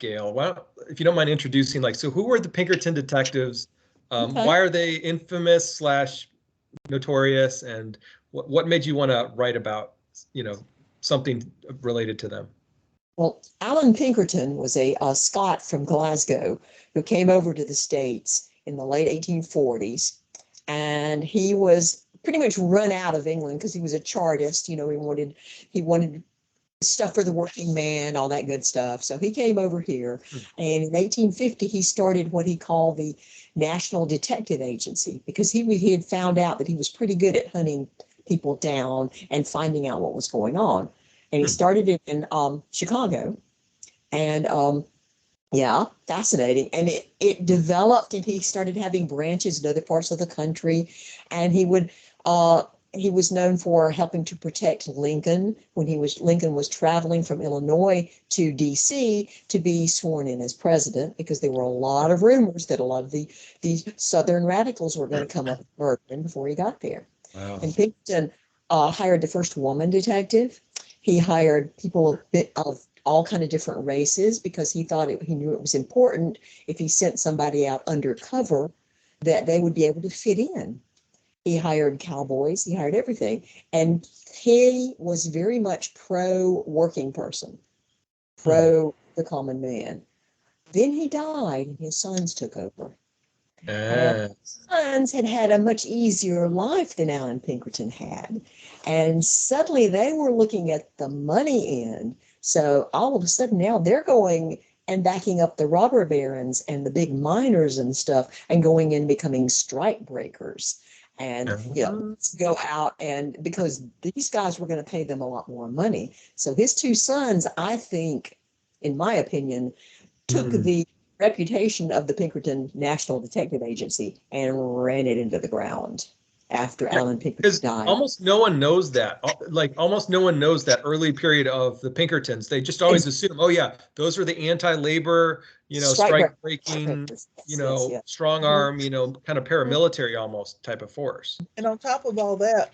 Gail. Why don't, if you don't mind introducing, like, so who were the Pinkerton detectives? Okay. Why are they infamous slash notorious, and what made you want to write about, something related to them? Well, Alan Pinkerton was a Scot from Glasgow who came over to the States in the late 1840s, and he was pretty much run out of England because he was a Chartist. He wanted stuff for the working man, all that good stuff. So he came over here, and in 1850 he started what he called the National Detective Agency because he had found out that he was pretty good at hunting people down and finding out what was going on. And he started it in Chicago, and yeah, fascinating. And it developed, and he started having branches in other parts of the country, and he was known for helping to protect Lincoln when Lincoln was traveling from Illinois to DC to be sworn in as president, because there were a lot of rumors that a lot of these Southern radicals were going to come up and murder him before he got there. Wow. And Pinkerton hired the first woman detective. He hired people of all kind of different races because he knew it was important if he sent somebody out undercover that they would be able to fit in. He hired cowboys, he hired everything. And he was very much pro working person, pro the common man. Then he died and his sons took over. And his sons had had a much easier life than Alan Pinkerton had. And suddenly they were looking at the money end. So all of a sudden now they're going and backing up the robber barons and the big miners and stuff and going in becoming strike breakers. And let's go out, and because these guys were going to pay them a lot more money. So his two sons, I think, in my opinion, took the reputation of the Pinkerton National Detective Agency and ran it into the ground after Alan Pinkerton died. Almost no one knows that. Like, almost no one knows that early period of the Pinkertons. They just always assume, oh yeah, those are the anti-labor, strike breaking, strong arm, kind of paramilitary almost type of force. And on top of all that,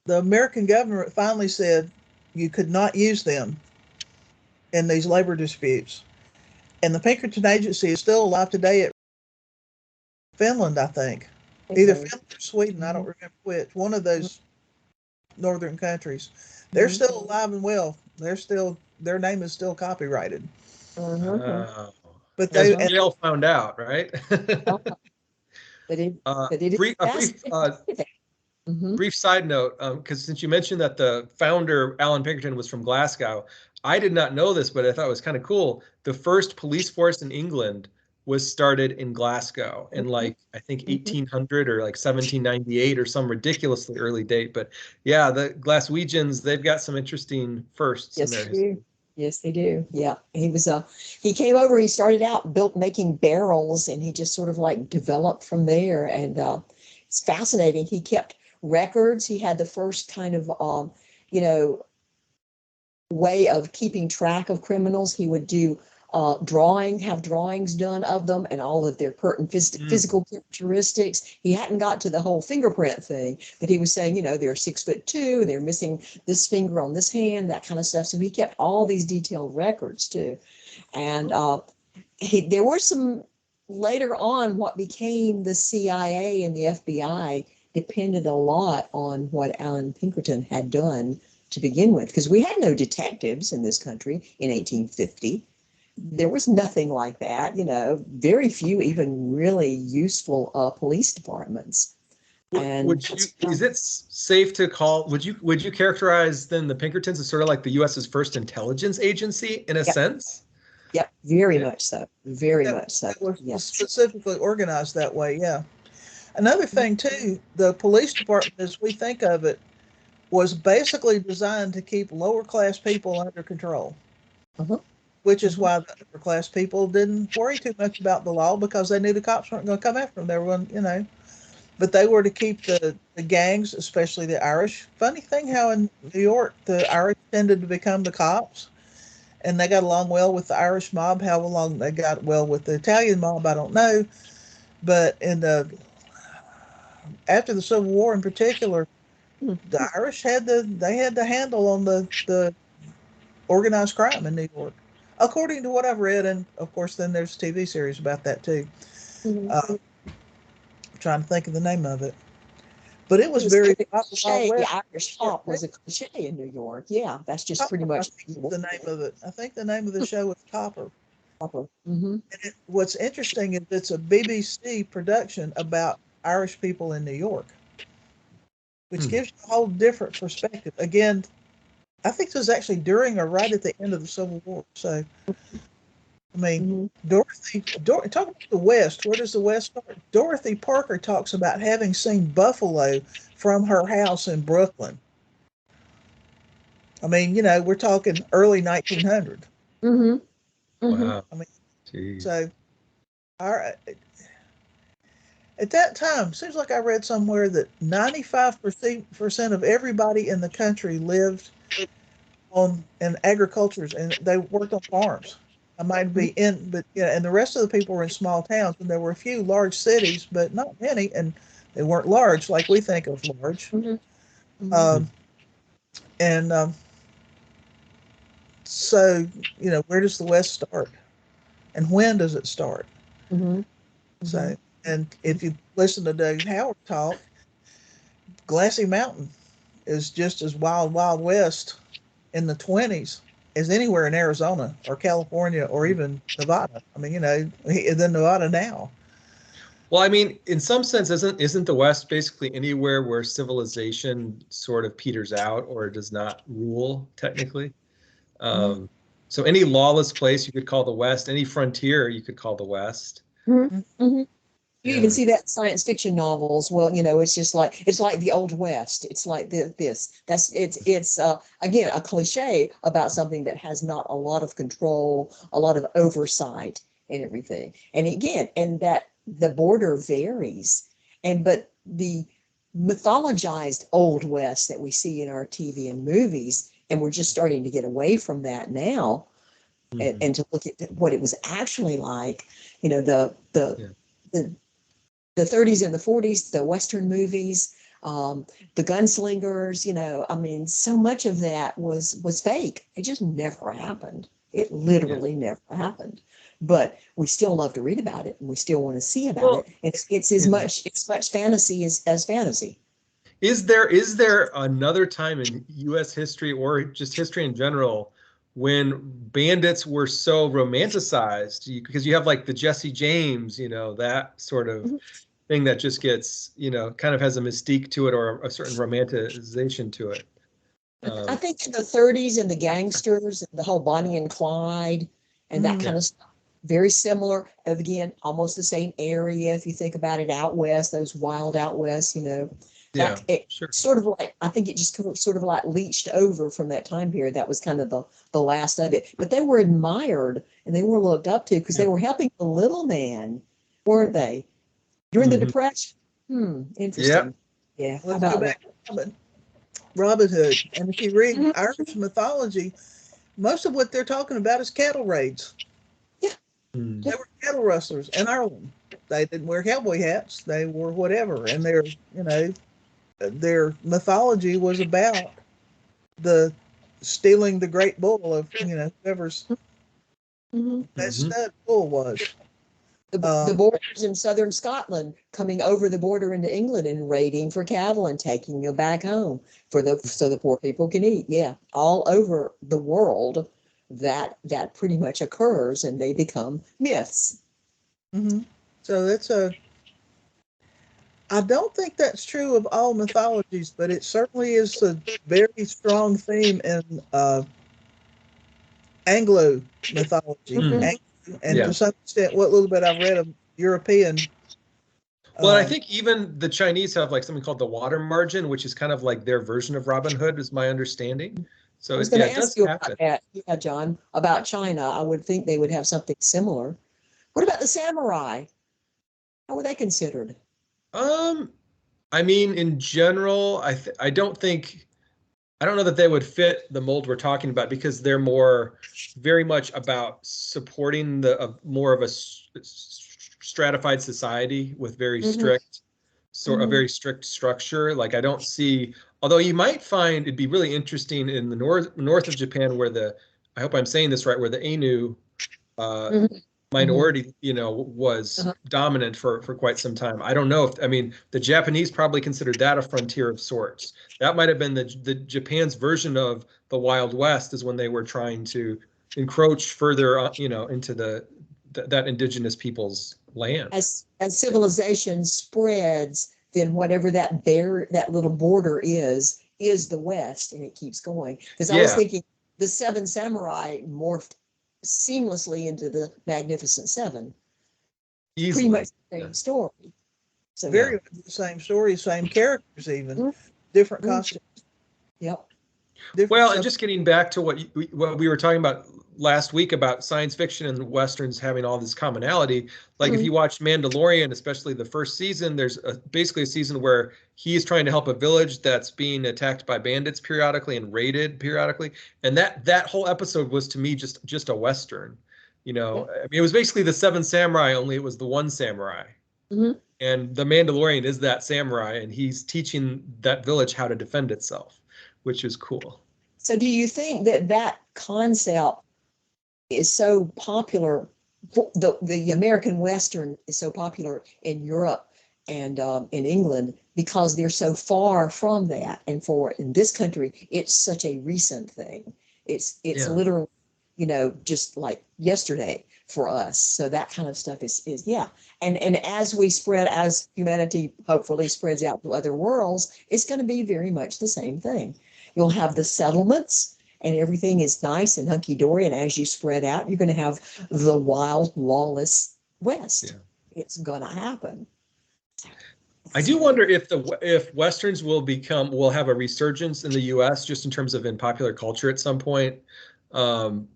the American government finally said you could not use them in these labor disputes. And the Pinkerton Agency is still alive today at Finland, I think. Either Finland or Sweden, I don't remember which. One of those northern countries. They're still alive and well. Their name is still copyrighted. But Gail found out, right? Brief side note, because since you mentioned that the founder, Alan Pinkerton, was from Glasgow, I did not know this, but I thought it was kind of cool. The first police force in England was started in Glasgow in I think 1800 or 1798 or some ridiculously early date. But yeah, the Glaswegians, they've got some interesting firsts in there. Yes, they do. Yeah. He came over, he started out making barrels, and he just sort of developed from there. And it's fascinating. He kept records. He had the first kind of, way of keeping track of criminals. He would do have drawings done of them and all of their pertinent physical characteristics. He hadn't got to the whole fingerprint thing, but he was saying, they're 6'2", they're missing this finger on this hand, that kind of stuff. So he kept all these detailed records too. And there were some later on, what became the CIA and the FBI depended a lot on what Alan Pinkerton had done to begin with, because we had no detectives in this country in 1850. There was nothing like that, very few even really useful police departments. Is it safe to call, would you characterize then the Pinkertons as sort of like the US's first intelligence agency in a sense? Yep, very much so. Very much so. It was specifically organized that way, yeah. Another thing too, the police department as we think of it was basically designed to keep lower class people under control. Which is why the upper class people didn't worry too much about the law, because they knew the cops weren't going to come after them. They were going, but they were to keep the gangs, especially the Irish. Funny thing how in New York, the Irish tended to become the cops, and they got along well with the Irish mob. How long they got well with the Italian mob, I don't know. But after the Civil War in particular, the Irish had the handle on the organized crime in New York. according to what I've read, and of course, then there's a TV series about that too. Mhm. I'm trying to think of the name of it, but it It was was very the Wild cliche. West. Irish pop was a cliche in New York. Yeah, that's just pretty Copper, I much think is the name of it. I think the name of the show was Copper. proper. Hmm. And what's interesting is it's a BBC production about Irish people in New York, which Hmm. gives you a whole different perspective. Again, I think this was actually during or right at the end of the Civil War. So, I mean, Hmm. Talk about the West. Where does the West start? Dorothy Parker talks about having seen buffalo from her house in Brooklyn. I mean, we're talking early 1900. Hmm. Hmm. Wow. I mean, Jeez. so our at that time, seems like I read somewhere that 95% of everybody in the country lived on in agricultures and they worked on farms. I might be in, but yeah, and the rest of the people were in small towns, and there were a few large cities, but not many, and they weren't large like we think of large. Hmm. Hmm. Um, and so, where does the West start, and when does it start? Hmm. Hmm. So, and if you listen to Doug Howard talk, Glassy Mountain is just as wild, wild west in the 20s as anywhere in Arizona or California or even Nevada. I mean, than Nevada now. Well, I mean, in some sense, isn't the West basically anywhere where civilization sort of peters out or does not rule technically? Mm-hmm. Um, so any lawless place you could call the West, any frontier you could call the West. Hmm. Hmm. You even Yeah. see that in science fiction novels. Well, it's just like the old west. It's like this. It's again a cliche about something that has not a lot of control, a lot of oversight and everything. And again, and that the border varies. But the mythologized old west that we see in our TV and movies, and we're just starting to get away from that now, and, Mhm. and to look at what it was actually like. You know, Yeah. the the 30s and the 40s, the Western movies, the gunslingers, I mean, so much of that was fake. It just never happened. It Yeah. literally never happened. But we still love to read about it and we still want to see about it. Well, It's yeah. as much fantasy as fantasy. Is there another time in U.S. history or just history in general when bandits were so romanticized? Because you have like the Jesse James, that sort of Mhm. thing that just gets, kind of has a mystique to it or a certain romanticization to it. I Um, think in the 30s and the gangsters and the whole Bonnie and Clyde and that Mm-hmm. yeah. kind of stuff, very similar. Again, almost the same area. If you think about it out west, those wild out west, Yeah. that it Sure. sort of like, I think it just sort of like leached over from that time period. That was kind of the last of it. But they were admired and they were looked up to because Yeah. they were helping the little man, weren't they? During the Hmm. Depression. Yeah. Interesting. Yeah, how Let's go about that? back to Robin Hood. And if you read Mhm. Irish mythology, most of what they're talking about is cattle raids. Yeah. They were cattle rustlers in Ireland. They didn't wear cowboy hats. They wore whatever. And their mythology was about the stealing the great bull of, whoever's Mhm. that Hmm. stud bull was. The Um, borders in southern Scotland, coming over the border into England and raiding for cattle and taking them back home so the poor people can eat. Yeah, all over the world, that pretty much occurs, and they become myths. mhm. So I don't think that's true of all mythologies, but it certainly is a very strong theme in Anglo mythology, Mhm. and Yeah. to some extent, what little bit I've read of European. Well, I Um, think even the Chinese have like something called the water margin, which is kind of like their version of Robin Hood, is my understanding. I So was it, going yeah, to it ask does you about happen. that. Yeah, John, about China. I would think they would have something similar. What about the samurai? How were they considered? Um, I mean, in general, I don't know that they would fit the mold we're talking about because they're more very much about supporting more of a stratified society with Hmm. a Hmm. very strict structure. Like I don't see, although you might find it'd be really interesting in the north of Japan where the I hope I'm saying this right, where the Ainu Mhm. minority, was Uh-huh. dominant for quite some time. I don't know if, I mean, the Japanese probably considered that a frontier of sorts. That might have been the Japan's version of the Wild West, is when they were trying to encroach further, into that indigenous people's land. As civilization spreads, then whatever that little border is the West, and it keeps going. Because I was Yeah, thinking the Seven Samurai morphed seamlessly into the Magnificent Seven. Pretty easily. much the same story. So Very much the same story, same characters, even Mhm. different Mhm. costumes, Yep. different Well, and stuff. just getting back to what we were talking about last week about science fiction and westerns having all this commonality. Like if Mhm. you watch Mandalorian, especially the first season, there's basically a season where he is trying to help a village that's being attacked by bandits periodically and raided periodically, and that whole episode was to me just a western. Yep. I mean, it was basically the Seven Samurai, only it was the one samurai. Mhm. And the Mandalorian is that samurai, and he's teaching that village how to defend itself, which is cool. So do you think that concept is so popular? The American Western is so popular in Europe and in England because they're so far from that, and for in this country, it's such a recent thing. It's Yeah. literally, just like yesterday for us. So that kind of stuff is yeah. And as humanity hopefully spreads out to other worlds, it's going to be very much the same thing. You'll have the settlements, and everything is nice and hunky-dory. And as you spread out, you're going to have the wild, lawless West. Yeah. It's going to happen. I do wonder if westerns will have a resurgence in the U.S. just in terms of in popular culture at some point. Um,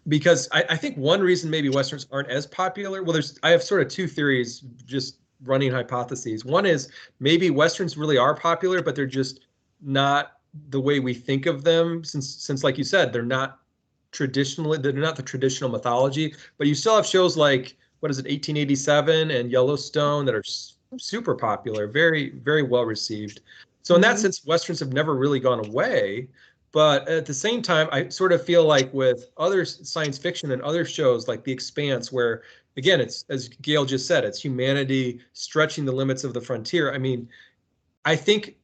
because I think one reason maybe westerns aren't as popular. Well, I have sort of two theories, just running hypotheses. One is maybe westerns really are popular, but they're just not the way we think of them, since like you said, they're not the traditional mythology. But you still have shows like, what is it, 1887 and Yellowstone, that are super popular, very, very well received. So in that Mhm. sense, westerns have never really gone away. But at the same time, I sort of feel like with other science fiction and other shows like The Expanse, where again, it's, as Gail just said, it's humanity stretching the limits of the frontier. I mean, I think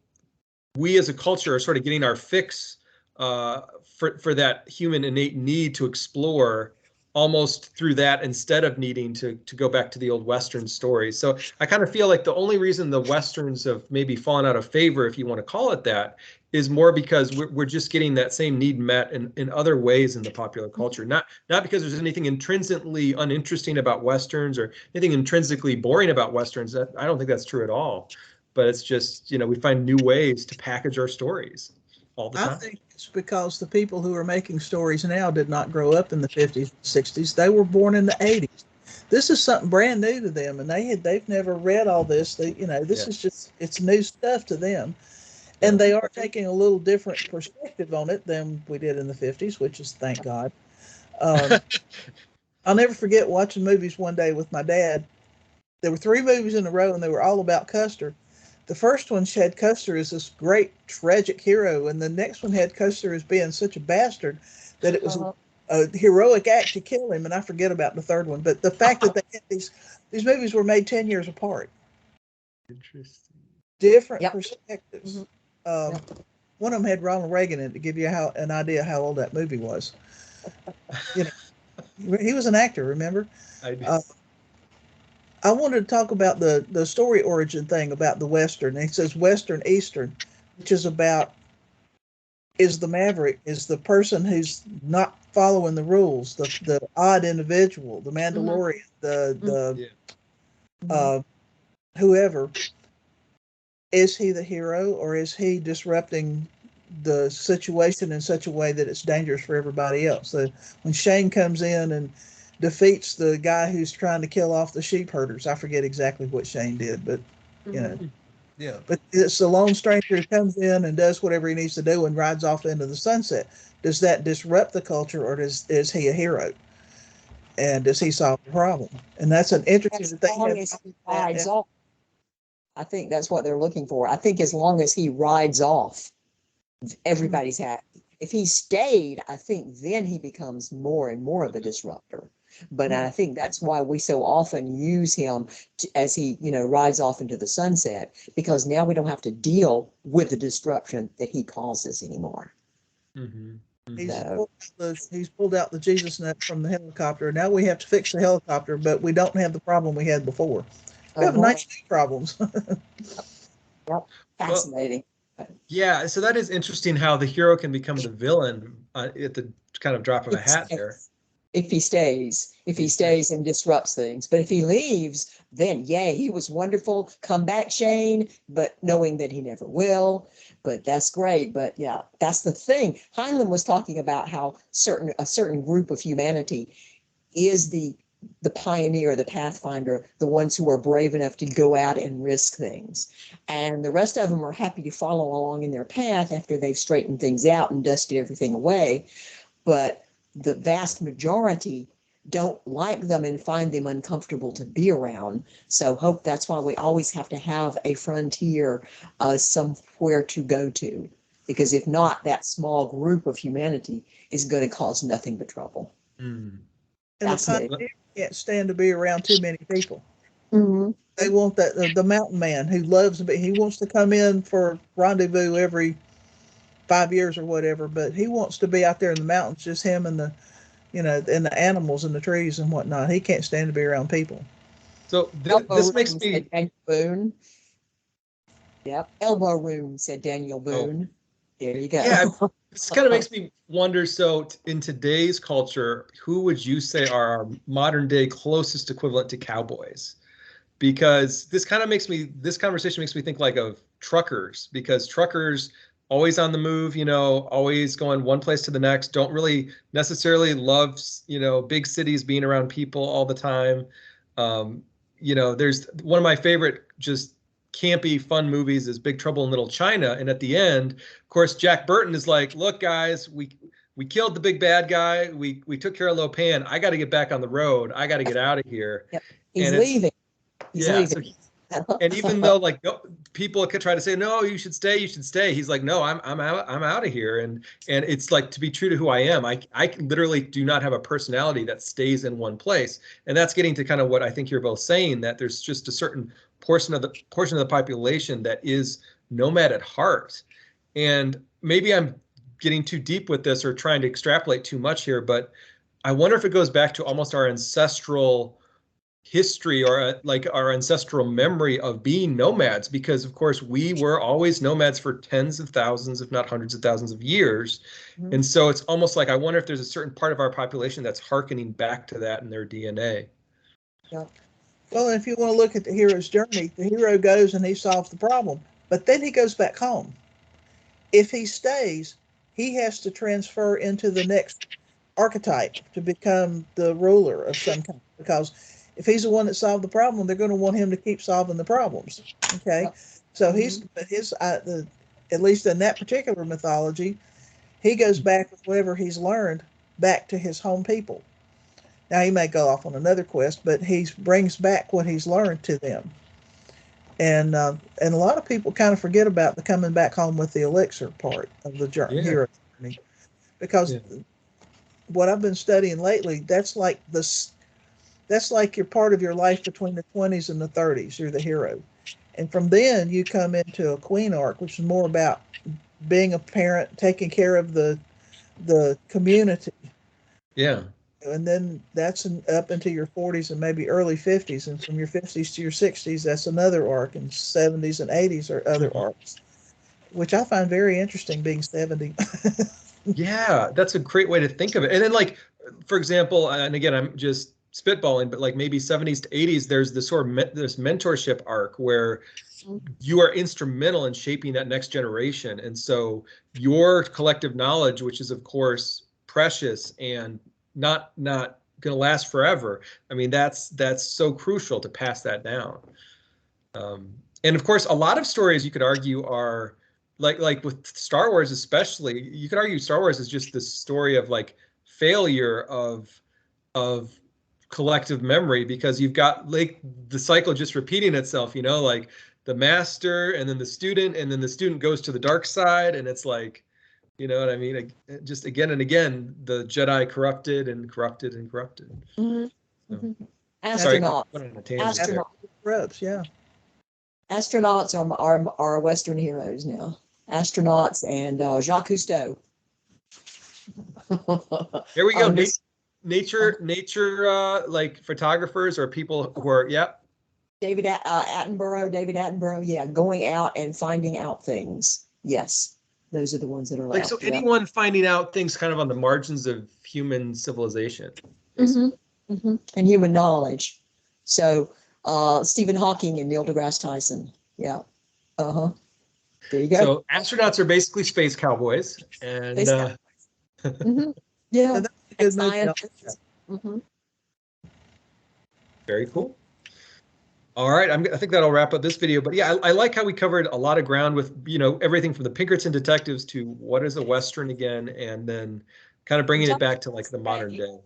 we as a culture are sort of getting our fix for that human innate need to explore, almost through that, instead of needing to go back to the old Western stories. So I kind of feel like the only reason the Westerns have maybe fallen out of favor, if you want to call it that, is more because we're just getting that same need met in other ways in the popular culture. Not because there's anything intrinsically uninteresting about Westerns or anything intrinsically boring about Westerns. I don't think that's true at all. But it's just, we find new ways to package our stories all the I time. think it's because the people who are making stories now did not grow up in the 50s, 60s. They were born in the 80s. This is something brand new to them, and they've never read all this. This Yeah. is just it's new stuff to them, Yeah. and they are taking a little different perspective on it than we did in the 50s, which is thank God. Um, I'll never forget watching movies one day with my dad. There were three movies in a row, and they were all about Custer. The first one had Custer as this great tragic hero, and the next one had Custer as being such a bastard that it was a heroic act to kill him. And I forget about the third one, but the fact that they had these movies were made 10 years apart, Interesting. different Yep. perspectives. Mhm. Um, Yep. One of them had Ronald Reagan in it to give you an idea how old that movie was. You know, he was an actor. Remember? I do. Uh, I wanted to talk about the story origin thing about the Western. It says Western Eastern, which is about is the maverick, is the person who's not following the rules, the odd individual, the Mandalorian, the Yeah. uh, whoever. Is he the hero, or is he disrupting the situation in such a way that it's dangerous for everybody else? So when Shane comes in and defeats the guy who's trying to kill off the sheep herders, I forget exactly what Shane did, but you know, Yeah. but it's the lone stranger who comes in and does whatever he needs to do and rides off into the sunset. Does that disrupt the culture, or is he a hero? And does he solve the problem? And that's an interesting As thing. long as he rides off, I think that's what they're looking for. I think as long as he rides off, everybody's happy. If he stayed, I think then he becomes more and more of a disruptor. But I think that's why we so often use him as he, rides off into the sunset, because now we don't have to deal with the disruption that he causes anymore. Mm-hmm. He's So, he's pulled out the Jesus nut from the helicopter. Now we have to fix the helicopter, but we don't have the problem we had before. We have nice new problems. yep, Well, fascinating. yeah, so that is interesting how the hero can become the villain at the kind of drop of a hat there. If he stays and disrupts things. But if he leaves, then yay, he was wonderful. Come back, Shane, but knowing that he never will. But that's great. But yeah, that's the thing. Heinlein was talking about how a certain group of humanity is the pioneer, the pathfinder, the ones who are brave enough to go out and risk things. And the rest of them are happy to follow along in their path after they've straightened things out and dusted everything away. But the vast majority don't like them and find them uncomfortable to be around. So that's why we always have to have a frontier, somewhere to go to, because if not, that small group of humanity is going to cause nothing but trouble. Mm. And the pioneer can't stand to be around too many people. Mm-hmm. They want the mountain man who he wants to come in for rendezvous every 5 years or whatever, but he wants to be out there in the mountains, just him and and the animals and the trees and whatnot. He can't stand to be around people. So this makes me. Daniel Boone. Yep, elbow room, said Daniel Boone. Oh. There you go. Yeah, this kind of makes me wonder. So in today's culture, who would you say are our modern day closest equivalent to cowboys? Because this conversation makes me think like of truckers, because truckers always on the move, always going one place to the next, don't really necessarily love, big cities, being around people all the time. There's one of my favorite just campy fun movies is Big Trouble in Little China. And at the end, of course, Jack Burton is like, look, guys, we killed the big bad guy. We took care of Lo Pan. I got to get back on the road. I got to get out of here. Yep. He's leaving. He's leaving. And even though people could try to say, no, you should stay. He's like, no, I'm out of here. And it's like, to be true to who I am, I literally do not have a personality that stays in one place. And that's getting to kind of what I think you're both saying, that there's just a certain portion of the population that is nomad at heart. And maybe I'm getting too deep with this or trying to extrapolate too much here, but I wonder if it goes back to almost our ancestral history or like our ancestral memory of being nomads, because of course we were always nomads for tens of thousands, if not hundreds of thousands of years. Mm-hmm. And so it's almost like I wonder if there's a certain part of our population that's hearkening back to that in their DNA. Yeah. Well, if you want to look at the hero's journey, the hero goes and he solves the problem, but then he goes back home. If he stays, he has to transfer into the next archetype to become the ruler of some kind, because if he's the one that solved the problem, they're going to want him to keep solving the problems. Okay, so at least in that particular mythology, he goes back with whatever he's learned back to his home people. Now he may go off on another quest, but he brings back what he's learned to them. And a lot of people kind of forget about the coming back home with the elixir part of the hero journey, because what I've been studying lately, that's like you're part of your life between the 20s and the 30s. You're the hero. And from then you come into a queen arc, which is more about being a parent, taking care of the community. Yeah. And then that's up into your 40s and maybe early 50s. And from your 50s to your 60s, that's another arc. And 70s and 80s are other arcs, which I find very interesting, being 70. Yeah, that's a great way to think of it. And then, like, for example, and again, I'm just spitballing, but like maybe 70s to 80s, there's this sort of this mentorship arc where you are instrumental in shaping that next generation. And so your collective knowledge, which is of course precious and not going to last forever. I mean, that's so crucial to pass that down. And of course, a lot of stories you could argue are like with Star Wars, especially, you could argue Star Wars is just this story of like failure of collective memory, because you've got like the cycle just repeating itself, like the master and then the student goes to the dark side, and it's like You know what I mean? Just again and again, the Jedi corrupted and corrupted and corrupted. Mhm, So, mhm. sorry, Astronauts. went on a tangent there. Astronaut. Reps, yeah. Astronauts are Western heroes now. Astronauts and Jacques Cousteau. Here we go. This- Nature, like photographers or people who are, yeah. David Attenborough, yeah, going out and finding out things. Yes, those are the ones that are Like, out. so Yeah. anyone finding out things kind of on the margins of human civilization. And human knowledge. So Stephen Hawking and Neil deGrasse Tyson. Yeah. There you go. So astronauts are basically space cowboys, and Space cowboys. Yeah. And that's a good movie. Scientists. very cool. All right, I think that'll wrap up this video. But yeah, I like how we covered a lot of ground with, you know, everything from the Pinkerton detectives to what is a Western again, and then kind of bringing it back to like the modern day.